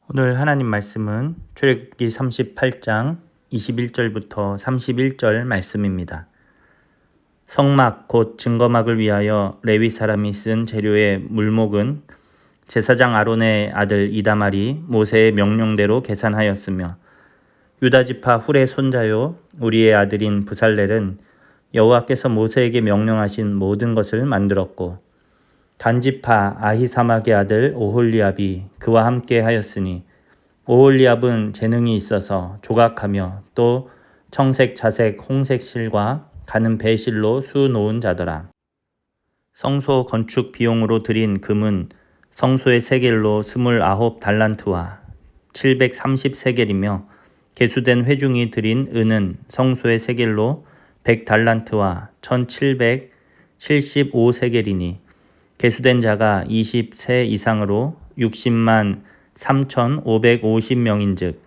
오늘 하나님 말씀은 출애굽기 38장 21절부터 31절 말씀입니다. 성막 곧 증거막을 위하여 레위 사람이 쓴 재료의 물목은 제사장 아론의 아들 이다말이 모세의 명령대로 계산하였으며 유다 지파 훌의 손자요 우리의 아들인 부살렐은 여호와께서 모세에게 명령하신 모든 것을 만들었고 단지파 아히사막의 아들 오홀리압이 그와 함께 하였으니 오홀리압은 재능이 있어서 조각하며 또 청색, 자색, 홍색 실과 가는 배실로 수 놓은 자더라. 성소 건축 비용으로 들인 금은 성소의 세겔로 29달란트와 730세겔이며 개수된 회중이 들인 은은 성소의 세겔로 100달란트와 1775세겔이니 개수된 자가 20세 이상으로 60만 3,550명인즉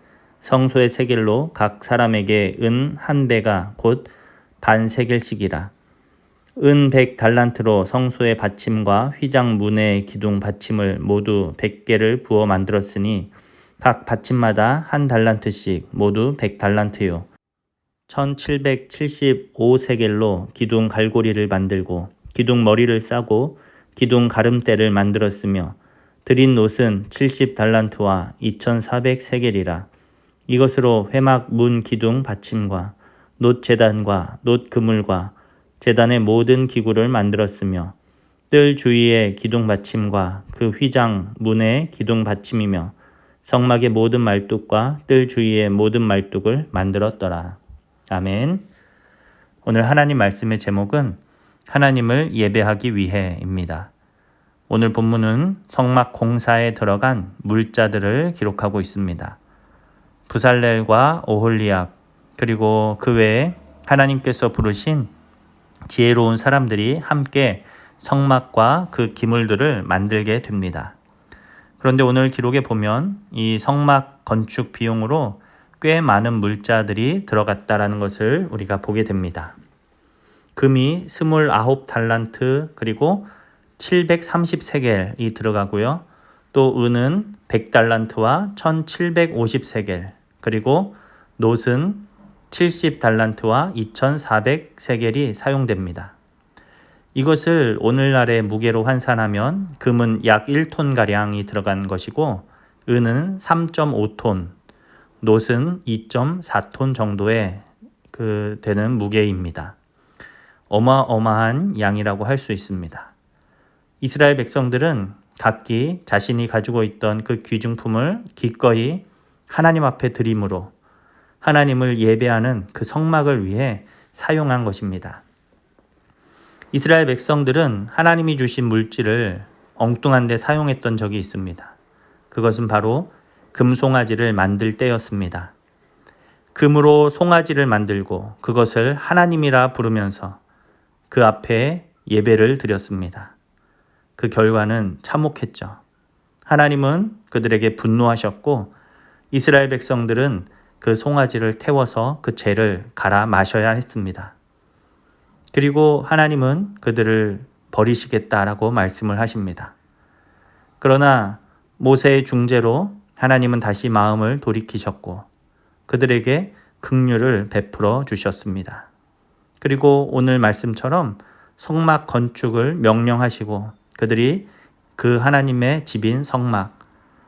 성소의 세겔로 각 사람에게 은 한 배가 곧 반세겔씩이라. 은 100달란트로 성소의 받침과 휘장 문의 기둥 받침을 모두 100개를 부어 만들었으니 각 받침마다 한 달란트씩 모두 100달란트요. 1775세겔로 기둥 갈고리를 만들고 기둥 머리를 싸고 기둥 가름대를 만들었으며 드린 놋은 70달란트와 2400세겔이라. 이것으로 회막 문 기둥 받침과 놋 제단과 놋 그물과 제단의 모든 기구를 만들었으며 뜰 주위의 기둥 받침과 그 휘장 문의 기둥 받침이며 성막의 모든 말뚝과 뜰 주위의 모든 말뚝을 만들었더라. 아멘. 오늘 하나님 말씀의 제목은 하나님을 예배하기 위해입니다. 오늘 본문은 성막 공사에 들어간 물자들을 기록하고 있습니다. 부살렐과 오홀리압 그리고 그 외에 하나님께서 부르신 지혜로운 사람들이 함께 성막과 그 기물들을 만들게 됩니다. 그런데 오늘 기록에 보면 이 성막 건축 비용으로 꽤 많은 물자들이 들어갔다라는 것을 우리가 보게 됩니다. 금이 29달란트 그리고 730세겔이 들어가고요. 또 은은 100달란트와 1750세겔 그리고 놋은 70달란트와 2400세겔이 사용됩니다. 이것을 오늘날의 무게로 환산하면 금은 약 1톤가량이 들어간 것이고 은은 3.5톤, 놋은 2.4톤 정도의 되는 무게입니다. 어마어마한 양이라고 할 수 있습니다. 이스라엘 백성들은 각기 자신이 가지고 있던 그 귀중품을 기꺼이 하나님 앞에 드림으로 하나님을 예배하는 그 성막을 위해 사용한 것입니다. 이스라엘 백성들은 하나님이 주신 물질을 엉뚱한 데 사용했던 적이 있습니다. 그것은 바로 금송아지를 만들 때였습니다. 금으로 송아지를 만들고 그것을 하나님이라 부르면서 그 앞에 예배를 드렸습니다. 그 결과는 참혹했죠. 하나님은 그들에게 분노하셨고 이스라엘 백성들은 그 송아지를 태워서 그 죄를 갈아 마셔야 했습니다. 그리고 하나님은 그들을 버리시겠다라고 말씀을 하십니다. 그러나 모세의 중재로 하나님은 다시 마음을 돌이키셨고 그들에게 긍휼을 베풀어 주셨습니다. 그리고 오늘 말씀처럼 성막 건축을 명령하시고 그들이 그 하나님의 집인 성막,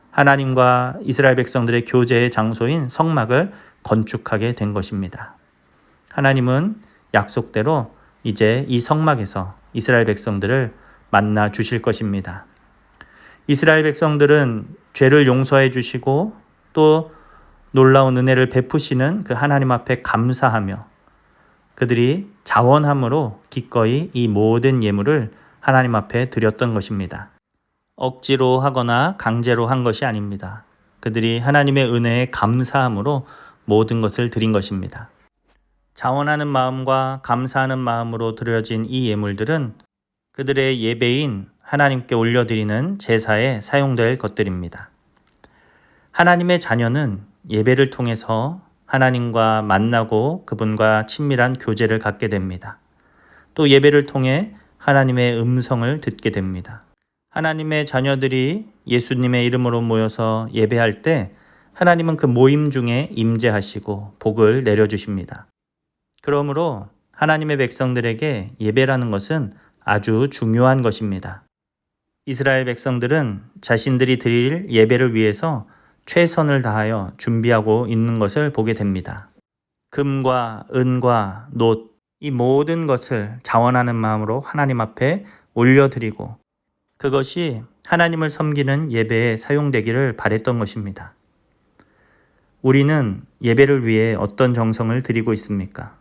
하나님과 이스라엘 백성들의 교제의 장소인 성막을 건축하게 된 것입니다. 하나님은 약속대로 이제 이 성막에서 이스라엘 백성들을 만나 주실 것입니다. 이스라엘 백성들은 죄를 용서해 주시고 또 놀라운 은혜를 베푸시는 그 하나님 앞에 감사하며 그들이 자원함으로 기꺼이 이 모든 예물을 하나님 앞에 드렸던 것입니다. 억지로 하거나 강제로 한 것이 아닙니다. 그들이 하나님의 은혜에 감사함으로 모든 것을 드린 것입니다. 자원하는 마음과 감사하는 마음으로 드려진 이 예물들은 그들의 예배인 하나님께 올려드리는 제사에 사용될 것들입니다. 하나님의 자녀는 예배를 통해서 하나님과 만나고 그분과 친밀한 교제를 갖게 됩니다. 또 예배를 통해 하나님의 음성을 듣게 됩니다. 하나님의 자녀들이 예수님의 이름으로 모여서 예배할 때 하나님은 그 모임 중에 임재하시고 복을 내려주십니다. 그러므로 하나님의 백성들에게 예배라는 것은 아주 중요한 것입니다. 이스라엘 백성들은 자신들이 드릴 예배를 위해서 최선을 다하여 준비하고 있는 것을 보게 됩니다. 금과 은과 놋, 이 모든 것을 자원하는 마음으로 하나님 앞에 올려드리고 그것이 하나님을 섬기는 예배에 사용되기를 바랬던 것입니다. 우리는 예배를 위해 어떤 정성을 드리고 있습니까?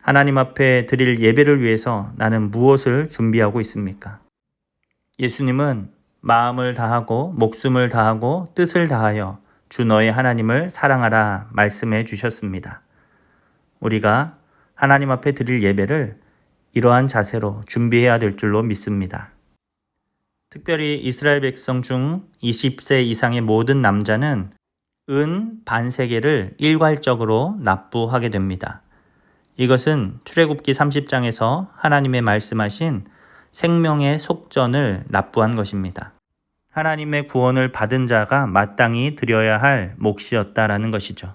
하나님 앞에 드릴 예배를 위해서 나는 무엇을 준비하고 있습니까? 예수님은 마음을 다하고 목숨을 다하고 뜻을 다하여 주 너의 하나님을 사랑하라 말씀해 주셨습니다. 우리가 하나님 앞에 드릴 예배를 이러한 자세로 준비해야 될 줄로 믿습니다. 특별히 이스라엘 백성 중 20세 이상의 모든 남자는 은 반세겔을 일괄적으로 납부하게 됩니다. 이것은 출애굽기 30장에서 하나님의 말씀하신 생명의 속전을 납부한 것입니다. 하나님의 구원을 받은 자가 마땅히 드려야 할 몫이었다라는 것이죠.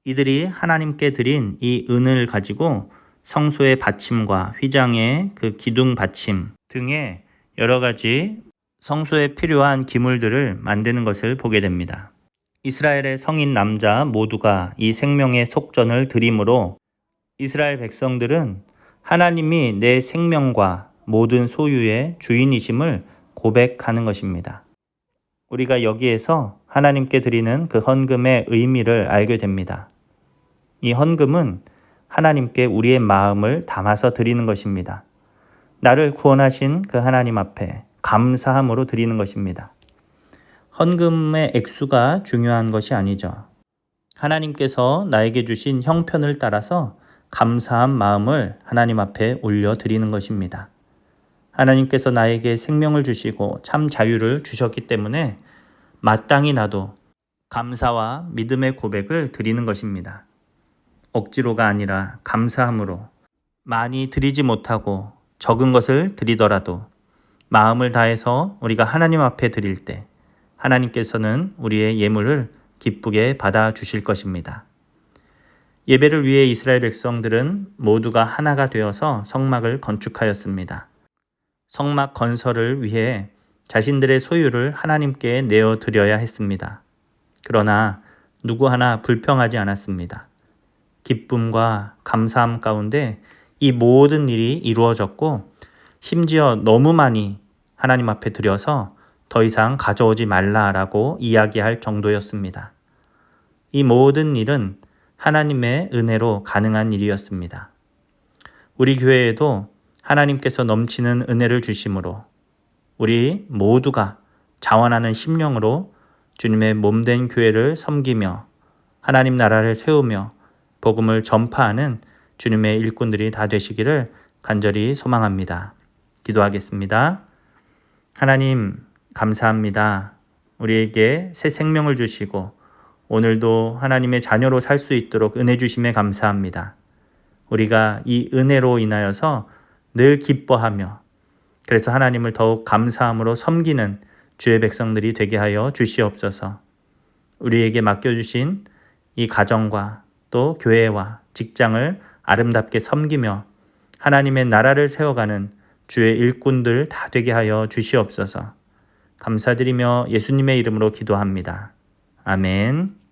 이들이 하나님께 드린 이 은을 가지고 성소의 받침과 휘장의 그 기둥 받침 등의 여러 가지 성소에 필요한 기물들을 만드는 것을 보게 됩니다. 이스라엘의 성인 남자 모두가 이 생명의 속전을 드림으로 이스라엘 백성들은 하나님이 내 생명과 모든 소유의 주인이심을 고백하는 것입니다. 우리가 여기에서 하나님께 드리는 그 헌금의 의미를 알게 됩니다. 이 헌금은 하나님께 우리의 마음을 담아서 드리는 것입니다. 나를 구원하신 그 하나님 앞에 감사함으로 드리는 것입니다. 헌금의 액수가 중요한 것이 아니죠. 하나님께서 나에게 주신 형편을 따라서 감사한 마음을 하나님 앞에 올려드리는 것입니다. 하나님께서 나에게 생명을 주시고 참 자유를 주셨기 때문에 마땅히 나도 감사와 믿음의 고백을 드리는 것입니다. 억지로가 아니라 감사함으로 많이 드리지 못하고 적은 것을 드리더라도 마음을 다해서 우리가 하나님 앞에 드릴 때 하나님께서는 우리의 예물을 기쁘게 받아주실 것입니다. 예배를 위해 이스라엘 백성들은 모두가 하나가 되어서 성막을 건축하였습니다. 성막 건설을 위해 자신들의 소유를 하나님께 내어드려야 했습니다. 그러나 누구 하나 불평하지 않았습니다. 기쁨과 감사함 가운데 이 모든 일이 이루어졌고 심지어 너무 많이 하나님 앞에 드려서 더 이상 가져오지 말라라고 이야기할 정도였습니다. 이 모든 일은 하나님의 은혜로 가능한 일이었습니다. 우리 교회에도 하나님께서 넘치는 은혜를 주심으로 우리 모두가 자원하는 심령으로 주님의 몸된 교회를 섬기며 하나님 나라를 세우며 복음을 전파하는 주님의 일꾼들이 다 되시기를 간절히 소망합니다. 기도하겠습니다. 하나님 감사합니다. 우리에게 새 생명을 주시고 오늘도 하나님의 자녀로 살 수 있도록 은혜 주심에 감사합니다. 우리가 이 은혜로 인하여서 늘 기뻐하며 그래서 하나님을 더욱 감사함으로 섬기는 주의 백성들이 되게 하여 주시옵소서. 우리에게 맡겨주신 이 가정과 또 교회와 직장을 아름답게 섬기며 하나님의 나라를 세워가는 주의 일꾼들 다 되게 하여 주시옵소서. 감사드리며 예수님의 이름으로 기도합니다. 아멘.